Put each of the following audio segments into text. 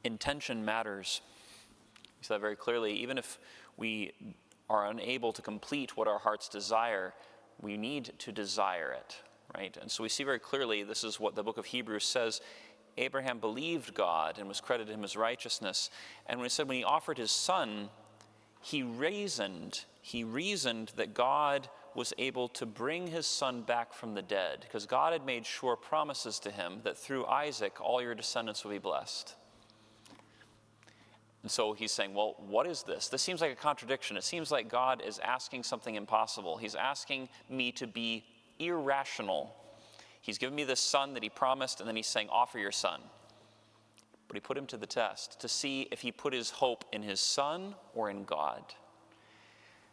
Intention matters. We see that very clearly. Even if we are unable to complete what our hearts desire, we need to desire it, right? And so we see very clearly, this is what the book of Hebrews says, Abraham believed God and was credited him as righteousness. And when it said when he offered his son, he reasoned that God was able to bring his son back from the dead, because God had made sure promises to him that through Isaac all your descendants will be blessed. And so he's saying, well, what is this? This seems like a contradiction. It seems like God is asking something impossible. He's asking me to be irrational. He's given me this son that he promised, and then he's saying, offer your son. But he put him to the test to see if he put his hope in his son or in God.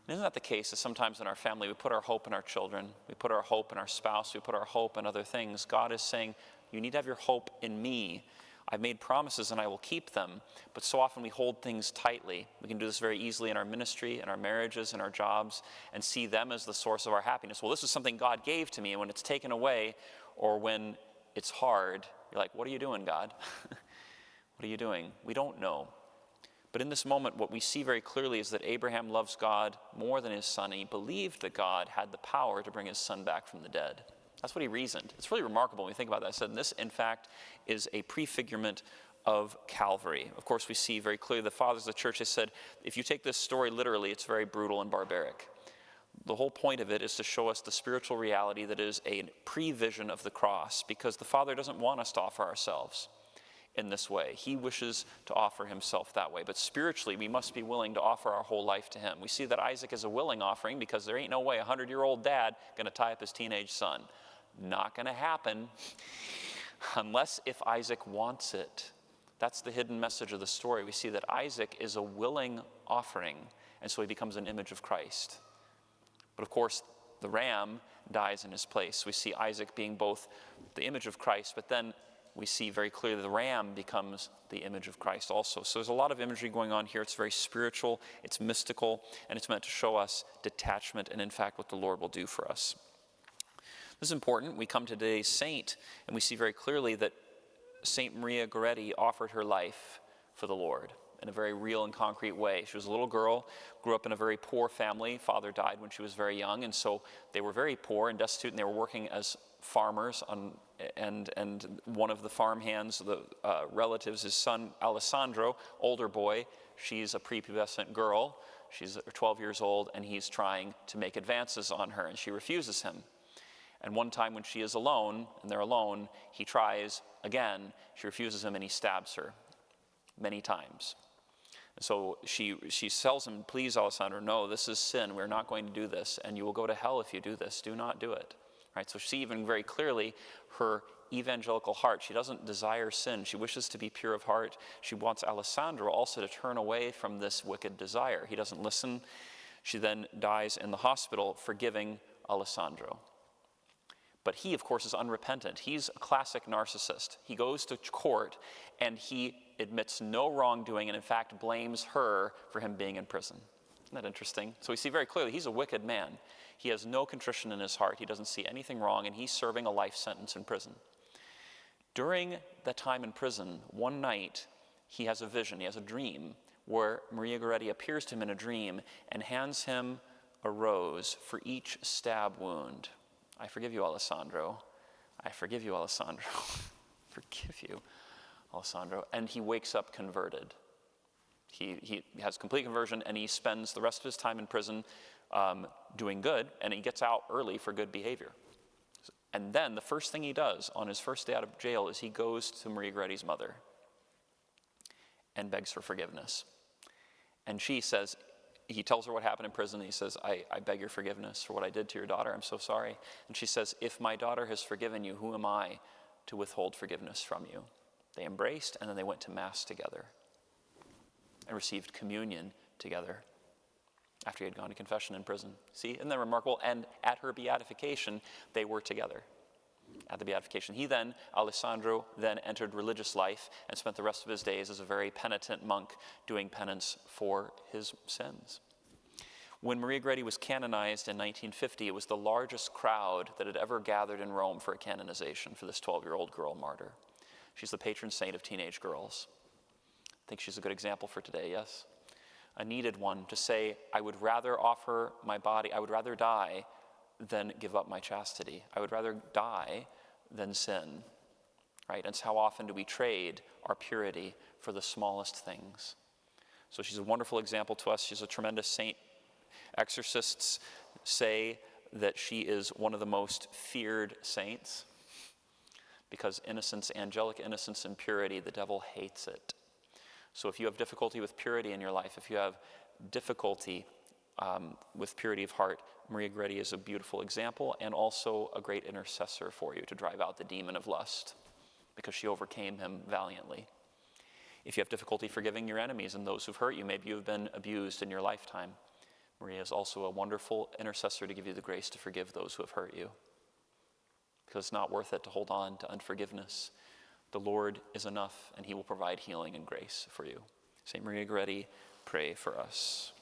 And isn't that the case that sometimes in our family we put our hope in our children, we put our hope in our spouse, we put our hope in other things? God is saying, you need to have your hope in me. I've made promises and I will keep them. But so often we hold things tightly. We can do this very easily in our ministry, in our marriages, in our jobs, and see them as the source of our happiness. Well, this is something God gave to me, and when it's taken away or when it's hard, you're like, what are you doing, God? What are you doing? We don't know. But in this moment, what we see very clearly is that Abraham loves God more than his son, and he believed that God had the power to bring his son back from the dead. That's what he reasoned. It's really remarkable when we think about that. I said, this, in fact, is a prefigurement of Calvary. Of course, we see very clearly the fathers of the church, they said, if you take this story literally, it's very brutal and barbaric. The whole point of it is to show us the spiritual reality that is a prevision of the cross, because the Father doesn't want us to offer ourselves in this way. He wishes to offer himself that way. But spiritually, we must be willing to offer our whole life to him. We see that Isaac is a willing offering, because there ain't no way a 100-year-old dad going to tie up his teenage son. Not going to happen unless if Isaac wants it. That's the hidden message of the story. We see that Isaac is a willing offering, and so he becomes an image of Christ. But of course, the ram dies in his place. We see Isaac being both the image of Christ, but then we see very clearly the ram becomes the image of Christ also. So there's a lot of imagery going on here. It's very spiritual, it's mystical, and it's meant to show us detachment and, in fact, what the Lord will do for us. This is important. We come to today's saint, and we see very clearly that Saint Maria Goretti offered her life for the Lord in a very real and concrete way. She was a little girl, grew up in a very poor family. Father died when she was very young, and so they were very poor and destitute, and they were working as farmers, and one of the farm hands, the relatives, his son Alessandro, older boy, she's a prepubescent girl. She's 12 years old, and he's trying to make advances on her, and she refuses him. And one time when she is alone, and they're alone, he tries again. She refuses him, and he stabs her many times. And so she tells him, please, Alessandro, no, this is sin. We're not going to do this, and you will go to hell if you do this. Do not do it. Right? So she even very clearly, her evangelical heart, she doesn't desire sin. She wishes to be pure of heart. She wants Alessandro also to turn away from this wicked desire. He doesn't listen. She then dies in the hospital, forgiving Alessandro. But he, of course, is unrepentant. He's a classic narcissist. He goes to court and he admits no wrongdoing and, in fact, blames her for him being in prison. Isn't that interesting? So we see very clearly he's a wicked man. He has no contrition in his heart. He doesn't see anything wrong, and he's serving a life sentence in prison. During that time in prison, one night, he has a vision. He has a dream where Maria Goretti appears to him in a dream and hands him a rose for each stab wound. I forgive you, Alessandro. I forgive you, Alessandro. Forgive you, Alessandro. And he wakes up converted. He has complete conversion, and he spends the rest of his time in prison doing good, and he gets out early for good behavior. And then the first thing he does on his first day out of jail is he goes to Maria Goretti's mother and begs for forgiveness. And she says, he tells her what happened in prison, and he says, I beg your forgiveness for what I did to your daughter. I'm so sorry. And she says, if my daughter has forgiven you, who am I to withhold forgiveness from you? They embraced, and then they went to Mass together and received communion together after he had gone to confession in prison. See, isn't that remarkable? And at her beatification, they were together. At the beatification. He then, Alessandro, then entered religious life and spent the rest of his days as a very penitent monk doing penance for his sins. When Maria Goretti was canonized in 1950, it was the largest crowd that had ever gathered in Rome for a canonization for this 12-year-old girl martyr. She's the patron saint of teenage girls. I think she's a good example for today, yes? A needed one to say, I would rather offer my body, I would rather die than give up my chastity. I would rather die than sin, right? And so how often do we trade our purity for the smallest things? So she's a wonderful example to us. She's a tremendous saint. Exorcists say that she is one of the most feared saints because innocence, angelic innocence and purity, the devil hates it. So if you have difficulty with purity in your life, if you have difficulty with purity of heart, Maria Goretti is a beautiful example and also a great intercessor for you to drive out the demon of lust because she overcame him valiantly. If you have difficulty forgiving your enemies and those who've hurt you, maybe you've been abused in your lifetime, Maria is also a wonderful intercessor to give you the grace to forgive those who have hurt you. Because it's not worth it to hold on to unforgiveness. The Lord is enough, and he will provide healing and grace for you. St. Maria Goretti, pray for us.